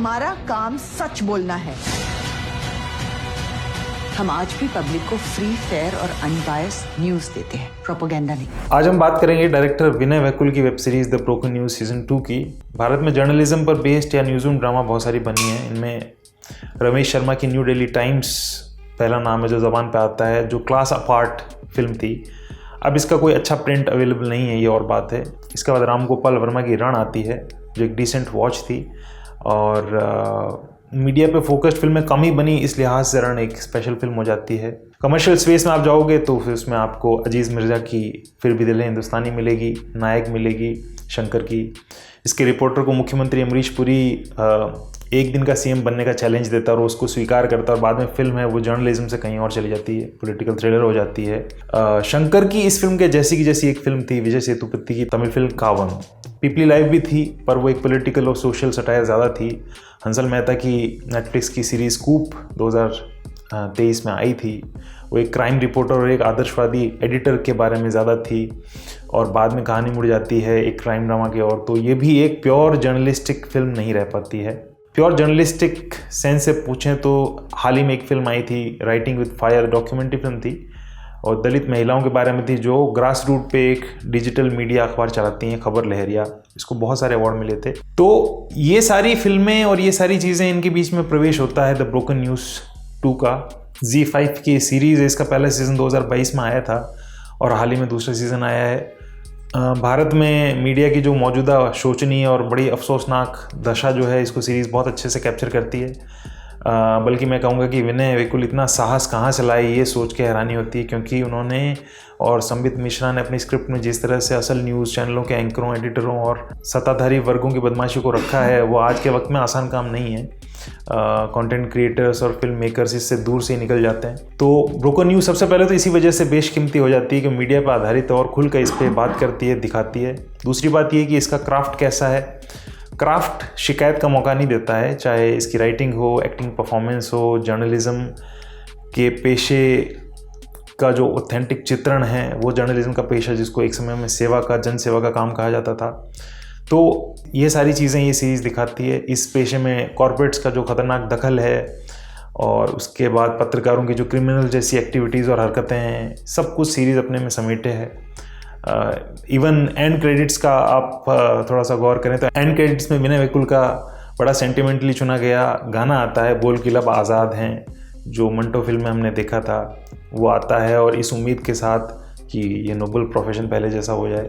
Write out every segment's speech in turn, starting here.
हमारा काम सच बोलना है। हम आज भी पब्लिक को फ्री, फेयर और अनबायस न्यूज देते हैं, प्रोपेगेंडा नहीं। आज हम बात करेंगे डायरेक्टर विनय वैकुल की web series the broken news season 2 की। भारत में जर्नलिज्म पर बेस्ड या न्यूज़ रूम ड्रामा बहुत सारी बनी है। इनमें रमेश शर्मा की न्यू डेली टाइम्स पहला नाम है जो ज़बान पे आता है, जो क्लास अपार्ट फिल्म थी। अब इसका कोई अच्छा प्रिंट अवेलेबल नहीं है, ये और बात है। इसके बाद राम गोपाल वर्मा की रण आती है जो एक डिसेंट वॉच थी, और मीडिया पे फोकस्ड फिल्में कम ही बनी, इस लिहाज से रण एक स्पेशल फिल्म हो जाती है। कमर्शियल स्पेस में आप जाओगे तो फिर उसमें आपको अजीज़ मिर्ज़ा की फिर भी दिल है हिंदुस्तानी मिलेगी, नायक मिलेगी शंकर की। इसके रिपोर्टर को मुख्यमंत्री अमरीश पुरी एक दिन का सीएम बनने का चैलेंज देता है और उसको स्वीकार करता है, और बाद में फिल्म है वो जर्नलिज्म से कहीं और चली जाती है, पॉलिटिकल थ्रिलर हो जाती है। शंकर की इस फिल्म के जैसी की जैसी एक फिल्म थी विजय सेतुपति की तमिल फिल्म कावन। पीपली लाइव भी थी, पर वो एक पॉलिटिकल और सोशल सटायर ज़्यादा थी। हंसल मेहता की नेटफ्लिक्स की सीरीज़ कूप 2023 में आई थी, वो एक क्राइम रिपोर्टर और एक आदर्शवादी एडिटर के बारे में ज़्यादा थी, और बाद में कहानी मुड़ जाती है एक क्राइम ड्रामा की ओर। तो ये भी एक प्योर जर्नलिस्टिक फिल्म नहीं रह पाती है। प्योर जर्नलिस्टिक सेंस से पूछें तो हाल ही में एक फिल्म आई थी writing with fire, documentary film थी, और दलित महिलाओं के बारे में थी जो ग्रास रूट पे एक डिजिटल मीडिया अखबार चलाती हैं, खबर लहरिया। इसको बहुत सारे अवार्ड मिले थे। तो ये सारी फिल्में और ये सारी चीज़ें, इनके बीच में प्रवेश होता है द ब्रोकन न्यूज़ 2 का। Z5 की सीरीज़ है, इसका पहला सीज़न 2022 में आया था और हाल ही में दूसरा सीज़न आया है। भारत में मीडिया की जो मौजूदा शोचनीय और बड़ी अफसोसनाक दशा जो है, इसको सीरीज़ बहुत अच्छे से कैप्चर करती है। बल्कि मैं कहूँगा कि विनय वैकुल इतना साहस कहाँ से लाए, ये सोच के हैरानी होती है, क्योंकि उन्होंने और संबित मिश्रा ने अपनी स्क्रिप्ट में जिस तरह से असल न्यूज़ चैनलों के एंकरों, एडिटरों और सत्ताधारी वर्गों की बदमाशी को रखा है, वो आज के वक्त में आसान काम नहीं है। कंटेंट क्रिएटर्स और फिल्म मेकर्स इससे दूर से ही निकल जाते हैं। तो ब्रोकन न्यूज़ सबसे पहले तो इसी वजह से बेशकीमती हो जाती है कि मीडिया पर आधारित और खुलकर इस पर बात करती है, दिखाती है। दूसरी बात ये कि इसका क्राफ्ट कैसा है। क्राफ्ट शिकायत का मौका नहीं देता है, चाहे इसकी राइटिंग हो, एक्टिंग परफॉर्मेंस हो, जर्नलिज्म के पेशे का जो ऑथेंटिक चित्रण है, वो जर्नलिज्म का पेशा जिसको एक समय में सेवा का, जन सेवा का काम कहा जाता था। तो ये सारी चीज़ें ये सीरीज़ दिखाती है। इस पेशे में कॉर्पोरेट्स का जो खतरनाक दखल है, और उसके बाद पत्रकारों की जो क्रिमिनल जैसी एक्टिविटीज़ और हरकतें हैं, सब कुछ सीरीज़ अपने में समेटे है। इवन एंड क्रेडिट्स का आप थोड़ा सा गौर करें तो एंड क्रेडिट्स में विनय वैकुल का बड़ा सेंटिमेंटली चुना गया गाना आता है, बोल की लब आज़ाद हैं, जो मंटो फिल्म में हमने देखा था, वो आता है, और इस उम्मीद के साथ कि ये नोबल प्रोफेशन पहले जैसा हो जाए।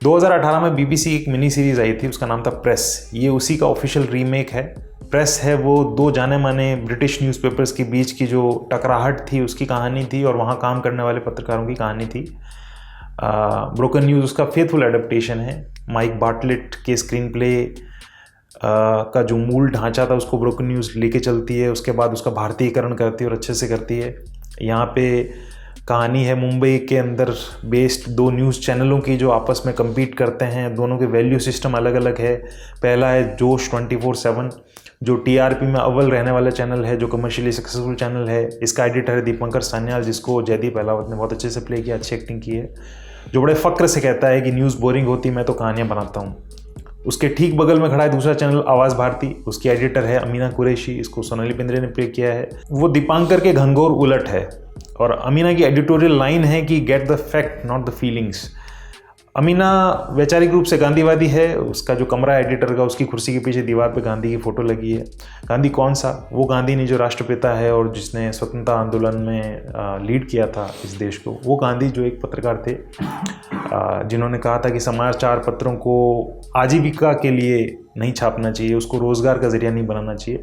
– 2018 में BBC की एक मिनी सीरीज़ आई थी, उसका नाम था प्रेस। ये उसी का ऑफिशियल रीमेक है। प्रेस है वो दो जाने माने ब्रिटिश न्यूज़पेपर्स के बीच की जो टकराहट थी, उसकी कहानी थी, और वहाँ काम करने वाले पत्रकारों की कहानी थी। ब्रोकन न्यूज़ उसका फेथफुल एडेप्टेशन है। माइक बार्टलेट के स्क्रीन प्ले का जो मूल ढांचा था, उसको ब्रोकन न्यूज़ लेके चलती है, उसके बाद उसका भारतीयकरण करती है और अच्छे से करती है। यहाँ पे कहानी है मुंबई के अंदर बेस्ड दो न्यूज़ चैनलों की जो आपस में कम्पीट करते हैं। दोनों के वैल्यू सिस्टम अलग अलग है। पहला है जोश 24/7, जो TRP में अव्वल रहने वाला चैनल है, जो कमर्शियली सक्सेसफुल चैनल है। इसका एडिटर है दीपंकर सान्याल, जिसको जयदीप अहलावत ने बहुत अच्छे से प्ले किया, अच्छी एक्टिंग की है, जो बड़े फ़क्र से कहता है कि न्यूज़ बोरिंग होती, मैं तो कहानियाँ बनाता हूँ। उसके ठीक बगल में खड़ा है दूसरा चैनल आवाज़ भारती, उसकी एडिटर है अमीना कुरैशी, इसको सोनाली बेंद्रे ने प्ले किया है। वो दीपांकर के घंघोर उलट है, और अमीना की एडिटोरियल लाइन है कि get the fact not the feelings. Amina वैचारिक रूप से गांधीवादी है। उसका जो कमरा है एडिटर का, उसकी कुर्सी के पीछे दीवार पे गांधी की फ़ोटो लगी है। गांधी कौन सा? वो गांधी नहीं जो राष्ट्रपिता है और जिसने स्वतंत्रता आंदोलन में लीड किया था इस देश को। वो गांधी जो एक पत्रकार थे, जिन्होंने कहा था कि समाचार पत्रों को आजीविका के लिए नहीं छापना चाहिए, उसको रोज़गार का ज़रिया नहीं बनाना चाहिए।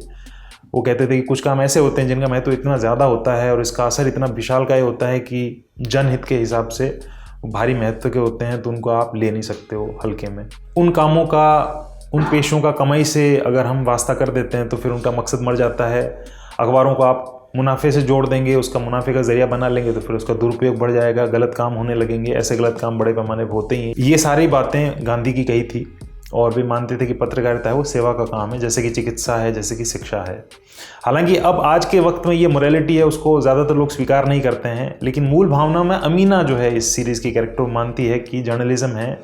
वो कहते थे कि कुछ काम ऐसे होते हैं जिनका महत्व इतना ज़्यादा होता है और इसका असर इतना विशालकाय होता है कि जनहित के हिसाब से भारी महत्व के होते हैं, तो उनको आप ले नहीं सकते हो हल्के में। उन कामों का, उन पेशों का कमाई से अगर हम वास्ता कर देते हैं तो फिर उनका मकसद मर जाता है। अखबारों को आप मुनाफे से जोड़ देंगे, उसका मुनाफे का जरिया बना लेंगे तो फिर उसका दुरुपयोग बढ़ जाएगा, गलत काम होने लगेंगे। ऐसे गलत काम बड़े पैमाने पर होते ही हैं। ये सारी बातें गांधी की कही थी। और वे मानते थे कि पत्रकारिता है वो सेवा का काम है, जैसे कि चिकित्सा है, जैसे कि शिक्षा है। हालांकि अब आज के वक्त में ये मोरालिटी है उसको ज़्यादातर लोग स्वीकार नहीं करते हैं, लेकिन मूल भावना में अमीना जो है इस सीरीज़ की कैरेक्टर मानती है कि जर्नलिज्म है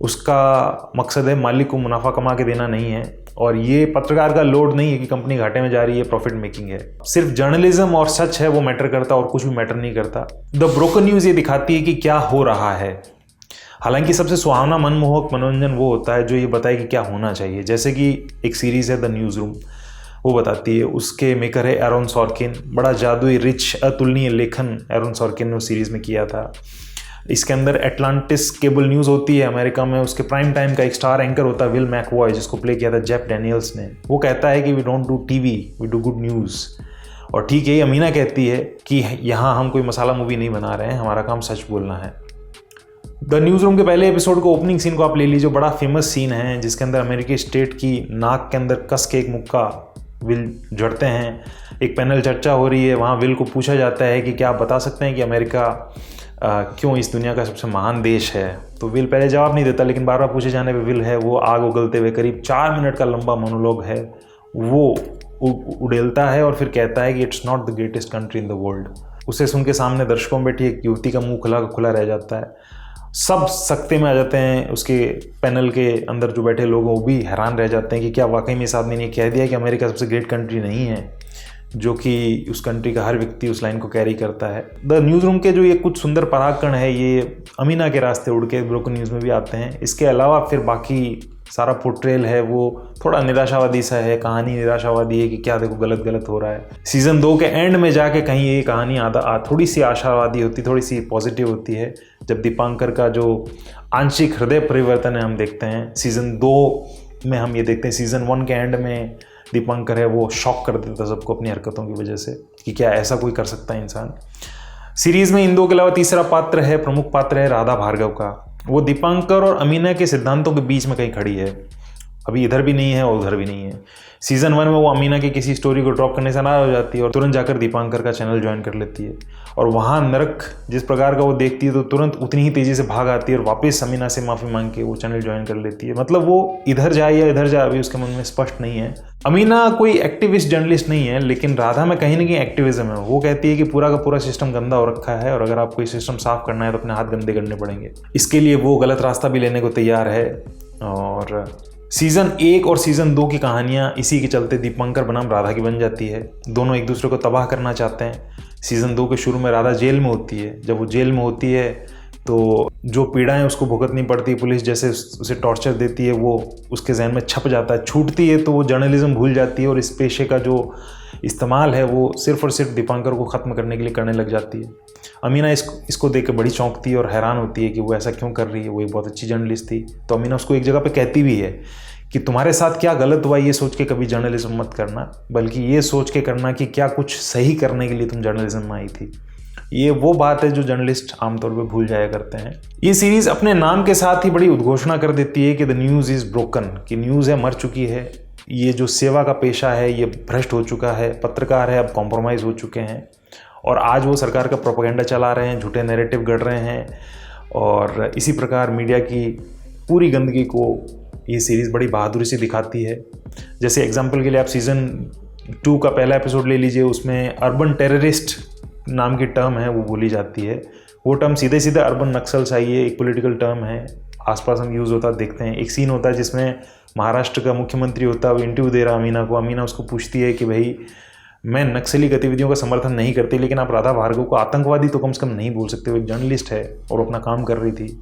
उसका मकसद है मालिक को मुनाफा कमा के देना नहीं है, और ये पत्रकार का लोड नहीं है कि कंपनी घाटे में जा रही है, प्रॉफिट मेकिंग है। सिर्फ जर्नलिज्म और सच है वो मैटर करता, और कुछ भी मैटर नहीं करता। द ब्रोकन न्यूज़ ये दिखाती है कि क्या हो रहा है। हालांकि सबसे सुहावना मनमोहक मनोरंजन वो होता है जो ये बताए कि क्या होना चाहिए। जैसे कि एक सीरीज़ है द न्यूज़ रूम, वो बताती है, उसके मेकर है एरोन सॉर्किन। बड़ा जादुई रिच अतुलनीय लेखन एरोन सॉर्किन ने उस सीरीज़ में किया था। इसके अंदर एटलांटिस केबल न्यूज़ होती है अमेरिका में, उसके प्राइम टाइम का एक स्टार एंकर होता है विल मैकवॉय, जिसको प्ले किया था जेफ डैनियल्स ने। वो कहता है कि we don't do TV, we do good news. और ठीक है, अमीना कहती है कि यहाँ हम कोई मसाला मूवी नहीं बना रहे हैं, हमारा काम सच बोलना है। द न्यूज़ रूम के पहले एपिसोड को ओपनिंग सीन को आप ले लीजिए, बड़ा फेमस सीन है जिसके अंदर अमेरिकी स्टेट की नाक के अंदर कस के एक मुक्का विल जड़ते हैं। एक पैनल चर्चा हो रही है, वहाँ विल को पूछा जाता है कि क्या आप बता सकते हैं कि अमेरिका क्यों इस दुनिया का सबसे महान देश है। तो विल पहले जवाब नहीं देता, लेकिन बार बार पूछे जाने पे विल है वो आग उगलते हुए करीब 4 मिनट का लंबा मोनोलॉग है वो उड़ेलता है और फिर कहता है कि it's not the greatest country in the world. उसे सुन के सामने दर्शकों में बैठी एक युवती का मुंह खुला रह जाता है। सब सकते में आ जाते हैं, उसके पैनल के अंदर जो बैठे लोग वो भी हैरान रह जाते हैं कि क्या वाकई में इस आदमी ने कह दिया कि अमेरिका सबसे ग्रेट कंट्री नहीं है, जो कि उस कंट्री का हर व्यक्ति उस लाइन को कैरी करता है। द न्यूज़ रूम के जो ये कुछ सुंदर परागकण है ये अमीना के रास्ते उड़ के ब्रोकन न्यूज़ में भी आते हैं। इसके अलावा फिर बाकी सारा पोर्ट्रेल है वो थोड़ा निराशावादी सा है, कहानी निराशावादी है कि क्या देखो गलत हो रहा है। सीज़न 2 के एंड में जाके कहीं ये कहानी थोड़ी सी आशावादी होती, थोड़ी सी पॉजिटिव होती है, जब दीपांकर का जो आंशिक हृदय परिवर्तन है हम देखते हैं। सीज़न 2 में हम ये देखते हैं, सीज़न 1 के एंड में दीपांकर है वो शॉक कर देता सबको अपनी हरकतों की वजह से कि क्या ऐसा कोई कर सकता है इंसान। सीरीज़ में इन दो के अलावा तीसरा पात्र है, प्रमुख पात्र है राधा भार्गव का। वो दीपांकर और अमीना के सिद्धांतों के बीच में कहीं खड़ी है, अभी इधर भी नहीं है और उधर भी नहीं है। सीज़न 1 में वो अमीना की किसी स्टोरी को ड्रॉप करने से नाराज हो जाती है और तुरंत जाकर दीपांकर का चैनल ज्वाइन कर लेती है, और वहाँ नरक जिस प्रकार का वो देखती है तो तुरंत उतनी ही तेज़ी से भाग आती है और वापस अमीना से माफ़ी मांग के वो चैनल ज्वाइन कर लेती है। मतलब वो इधर जाए या इधर जाए अभी उसके मन में स्पष्ट नहीं है। अमीना कोई एक्टिविस्ट जर्नलिस्ट नहीं है, लेकिन राधा में कहीं ना कहीं एक्टिविज्म है। वो कहती है कि पूरा का पूरा सिस्टम गंदा हो रखा है और अगर आपको ये सिस्टम साफ करना है तो अपने हाथ गंदे करने पड़ेंगे। इसके लिए वो गलत रास्ता भी लेने को तैयार है। और सीज़न 1 और सीज़न 2 की कहानियाँ इसी के चलते दीपांकर बनाम राधा की बन जाती है। दोनों एक दूसरे को तबाह करना चाहते हैं। सीज़न 2 के शुरू में राधा जेल में होती है। जब वो जेल में होती है तो जो पीड़ाएं उसको भुगतनी पड़ती है, पुलिस जैसे उसे टॉर्चर देती है, वो उसके जहन में छप जाता है। छूटती है तो वो जर्नलिज्म भूल जाती है और इस पेशे का जो इस्तेमाल है वो सिर्फ और सिर्फ दीपांकर को ख़त्म करने के लिए करने लग जाती है। अमीना इसको देख के बड़ी चौंकती है और हैरान होती है कि वो ऐसा क्यों कर रही है। वो एक बहुत अच्छी जर्नलिस्ट थी। तो अमीना उसको एक जगह पे कहती भी है कि तुम्हारे साथ क्या गलत हुआ ये सोच के कभी जर्नलिज्म मत करना, बल्कि ये सोच के करना कि क्या कुछ सही करने के लिए तुम जर्नलिज्म में आई थी। ये वो बात है जो जर्नलिस्ट आमतौर पर भूल जाया करते हैं। ये सीरीज़ अपने नाम के साथ ही बड़ी उद्घोषणा कर देती है कि द न्यूज़ इज़ ब्रोकन, कि न्यूज़ है मर चुकी है। ये जो सेवा का पेशा है ये भ्रष्ट हो चुका है। पत्रकार है अब कॉम्प्रोमाइज़ हो चुके हैं और आज वो सरकार का प्रोपेगेंडा चला रहे हैं, झूठे नैरेटिव गढ़ रहे हैं। और इसी प्रकार मीडिया की पूरी गंदगी को ये सीरीज़ बड़ी बहादुरी से दिखाती है। जैसे एग्जाम्पल के लिए आप सीज़न 2 का पहला एपिसोड ले लीजिए, उसमें अर्बन टेररिस्ट नाम की टर्म है वो बोली जाती है। वो टर्म सीधे सीधे अर्बन नक्सल्स आई है, एक पॉलिटिकल टर्म है, आसपास हम यूज़ होता देखते हैं। एक सीन होता है जिसमें महाराष्ट्र का मुख्यमंत्री होता है, वो इंटरव्यू दे रहा अमीना को। अमीना उसको पूछती है कि भाई मैं नक्सली गतिविधियों का समर्थन नहीं करती, लेकिन आप राधा भार्गव को आतंकवादी तो कम से कम नहीं बोल सकते। वो एक जर्नलिस्ट है और अपना काम कर रही थी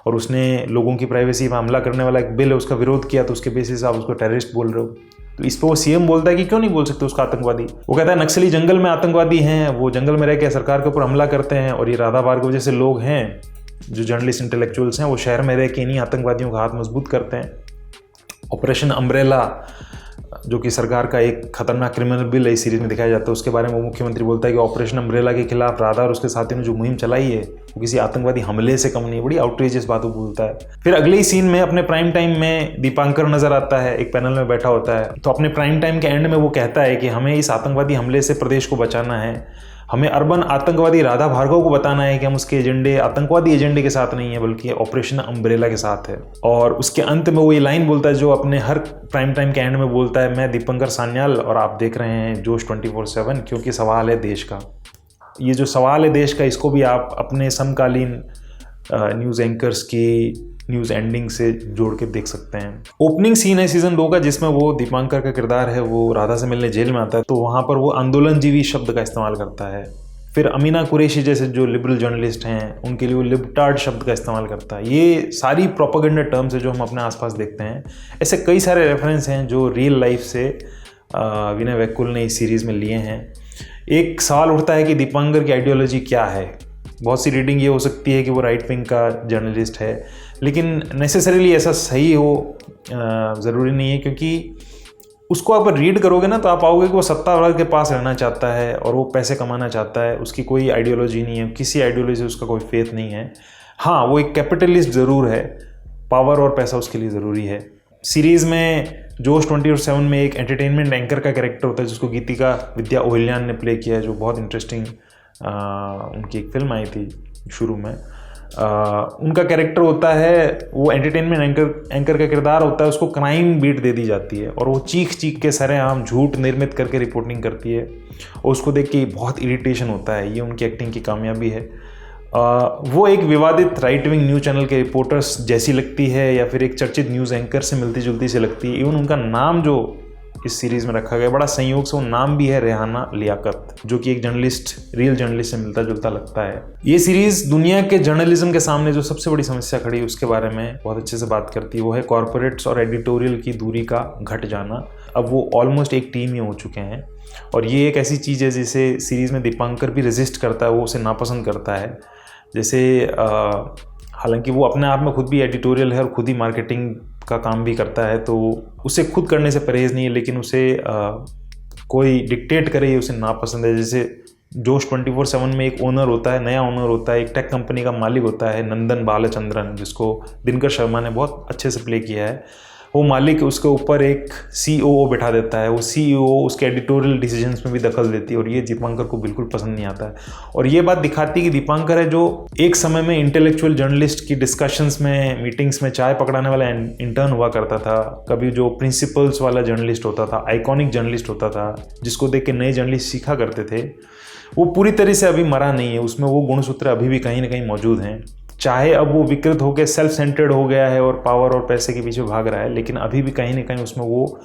और उसने लोगों की प्राइवेसी पर हमला करने वाला एक बिल है उसका विरोध किया, तो उसके बेसिस आप उसको टेररिस्ट बोल रहे हो। तो इस पर वो सीएम बोलता है कि क्यों नहीं बोल सकते उसका आतंकवादी। वो कहता है नक्सली जंगल में आतंकवादी हैं, वो जंगल में रह के सरकार के ऊपर हमला करते हैं, और ये राधा भार्गव जैसे लोग हैं जो जर्नलिस्ट इंटेलेक्चुअल्स हैं वो शहर में रह के इन्हीं आतंकवादियों का हाथ मजबूत करते हैं। ऑपरेशन अम्ब्रेला जो कि सरकार का एक खतरनाक क्रिमिनल बिल है इस सीरीज में दिखाया जाता है, उसके बारे में वो मुख्यमंत्री बोलता है कि ऑपरेशन अम्ब्रेला के खिलाफ राधा और उसके साथियों ने जो मुहिम चलाई है वो किसी आतंकवादी हमले से कम नहीं है। बड़ी आउटरीजियस बातों बोलता है। फिर अगले ही सीन में अपने प्राइम टाइम में दीपांकर नजर आता है, एक पैनल में बैठा होता है। तो अपने प्राइम टाइम के एंड में वो कहता है कि हमें इस आतंकवादी हमले से प्रदेश को बचाना है, हमें अर्बन आतंकवादी राधा भार्गव को बताना है कि हम उसके एजेंडे आतंकवादी एजेंडे के साथ नहीं है बल्कि ऑपरेशन अम्ब्रेला के साथ है। और उसके अंत में वो ये लाइन बोलता है जो अपने हर प्राइम टाइम के एंड में बोलता है, मैं दीपंकर सान्याल और आप देख रहे हैं जोश 24/7, क्योंकि सवाल है देश का। ये जो सवाल है देश का, इसको भी आप अपने समकालीन न्यूज़ एंकर्स की न्यूज़ एंडिंग से जोड़ के देख सकते हैं। ओपनिंग सीन है सीज़न 2 का जिसमें वो दीपांकर का किरदार है, वो राधा से मिलने जेल में आता है, तो वहाँ पर वो आंदोलनजीवी शब्द का इस्तेमाल करता है। फिर अमीना कुरैशी जैसे जो लिबरल जर्नलिस्ट हैं उनके लिए वो लिबटार्ड शब्द का इस्तेमाल करता है। ये सारी प्रोपेगेंडा टर्म्स है जो हम अपने आसपास देखते हैं। ऐसे कई सारे रेफरेंस हैं जो रियल लाइफ से विनय वैकुल ने इस सीरीज़ में लिए हैं। एक सवाल उठता है कि दीपांकर की आइडियोलॉजी क्या है। बहुत सी रीडिंग ये हो सकती है कि वो राइट विंग का जर्नलिस्ट है, लेकिन नेसेसरीली ऐसा सही हो ज़रूरी नहीं है, क्योंकि उसको आप रीड करोगे ना तो आप पाओगे कि वो सत्ता वर्ग के पास रहना चाहता है और वो पैसे कमाना चाहता है। उसकी कोई आइडियोलॉजी नहीं है, किसी आइडियोलॉजी से उसका कोई फेथ नहीं है। हाँ, वो एक कैपिटलिस्ट ज़रूर है, पावर और पैसा उसके लिए ज़रूरी है। सीरीज़ में जोश 24/7 में एक एंटरटेनमेंट एंकर का कैरेक्टर होता है जिसको गीतिका विद्या ओहिल्यान ने प्ले किया है, जो बहुत इंटरेस्टिंग उनकी एक फिल्म आई थी शुरू में। उनका कैरेक्टर होता है, वो एंटरटेनमेंट एंकर का किरदार होता है, उसको क्राइम बीट दे दी जाती है और वो चीख के सरेआम झूठ निर्मित करके रिपोर्टिंग करती है और उसको देख के बहुत इरिटेशन होता है। ये उनकी एक्टिंग की कामयाबी है। वो एक विवादित राइट विंग न्यूज़ चैनल के रिपोर्टर्स जैसी लगती है या फिर एक चर्चित न्यूज़ एंकर से मिलती जुलती से लगती है। इवन उनका नाम जो इस सीरीज़ में रखा गया, बड़ा संयोग से वो नाम भी है रेहाना लियाकत, जो कि एक जर्नलिस्ट, रियल जर्नलिस्ट से मिलता जुलता लगता है। ये सीरीज़ दुनिया के जर्नलिज्म के सामने जो सबसे बड़ी समस्या खड़ी है उसके बारे में बहुत अच्छे से बात करती है। वो है कॉरपोरेट्स और एडिटोरियल की दूरी का घट जाना। अब वो ऑलमोस्ट एक टीम ही हो चुके हैं और ये एक ऐसी चीज़ है जिसे सीरीज़ में दीपांकर भी रेजिस्ट करता है, वो उसे नापसंद करता है। जैसे हालांकि वो अपने आप में खुद भी एडिटोरियल है और खुद ही मार्केटिंग का काम भी करता है, तो उसे खुद करने से परहेज़ नहीं है, लेकिन उसे कोई डिक्टेट करे ये उसे नापसंद है। जैसे जोश 24/7 में एक ओनर होता है, नया ओनर होता है, एक टेक कंपनी का मालिक होता है नंदन बालचंद्रन, जिसको दिनकर शर्मा ने बहुत अच्छे से प्ले किया है। वो मालिक उसके ऊपर एक COO बैठा देता है, वो CEO उसके एडिटोरियल डिसीजंस में भी दखल देती है और ये दीपांकर को बिल्कुल पसंद नहीं आता है। और ये बात दिखाती है कि दीपांकर है जो एक समय में इंटेलेक्चुअल जर्नलिस्ट की डिस्कशंस में, मीटिंग्स में चाय पकड़ाने वाला इंटर्न हुआ करता था, कभी जो प्रिंसिपल्स वाला जर्नलिस्ट होता था, आइकॉनिक जर्नलिस्ट होता था जिसको देख के नए जर्नलिस्ट सीखा करते थे, वो पूरी तरह से अभी मरा नहीं है। उसमें वो गुणसूत्र अभी भी कहीं ना कहीं मौजूद हैं। चाहे अब वो विकृत होकर सेल्फ सेंटर्ड हो गया है और पावर और पैसे के पीछे भाग रहा है, लेकिन अभी भी कहीं ना कहीं उसमें वो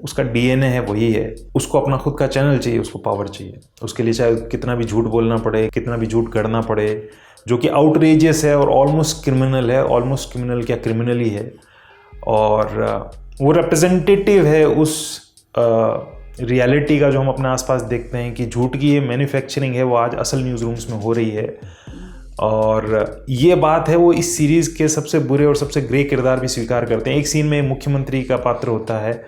उसका DNA है, वही है। उसको अपना खुद का चैनल चाहिए, उसको पावर चाहिए। उसके लिए चाहे कितना भी झूठ बोलना पड़े, कितना भी झूठ गढ़ना पड़े, जो कि आउटरेजियस है और ऑलमोस्ट क्रिमिनल है। ऑलमोस्ट क्रिमिनल क्या, क्रिमिनल ही है। और वो रिप्रेजेंटेटिव है उस रियलिटी का जो हम अपने आसपास देखते हैं कि झूठ की ये मैन्युफैक्चरिंग है, वो आज असल न्यूज़ रूम्स में हो रही है। और ये बात है वो इस सीरीज़ के सबसे बुरे और सबसे ग्रे किरदार भी स्वीकार करते हैं। एक सीन में मुख्यमंत्री का पात्र होता है,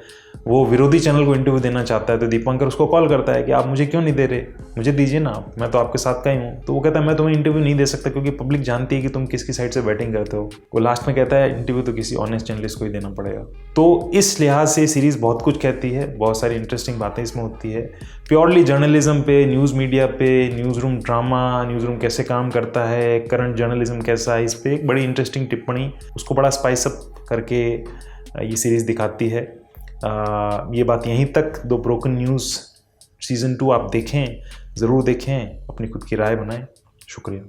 वो विरोधी चैनल को इंटरव्यू देना चाहता है, तो दीपांकर उसको कॉल करता है कि आप मुझे क्यों नहीं दे रहे, मुझे दीजिए ना, मैं तो आपके साथ का ही हूँ। तो वो कहता है मैं तुम्हें इंटरव्यू नहीं दे सकता क्योंकि पब्लिक जानती है कि तुम किसकी साइड से बैटिंग करते हो। वो लास्ट में कहता है इंटरव्यू तो किसी ऑनेस्ट जर्नलिस्ट को ही देना पड़ेगा। तो इस लिहाज से सीरीज़ बहुत कुछ कहती है, बहुत सारी इंटरेस्टिंग बातें इसमें होती है। प्योरली जर्नलिज्म पे, न्यूज़ मीडिया पे, news room drama, news room कैसे काम करता है, करंट जर्नलिज्म कैसा है, इस पर एक बड़ी इंटरेस्टिंग टिप्पणी, उसको बड़ा स्पाइस अप करके ये सीरीज़ दिखाती है। ये बात यहीं तक। द ब्रोकन न्यूज़ सीज़न 2 आप देखें, ज़रूर देखें, अपनी खुद की राय बनाएं। शुक्रिया।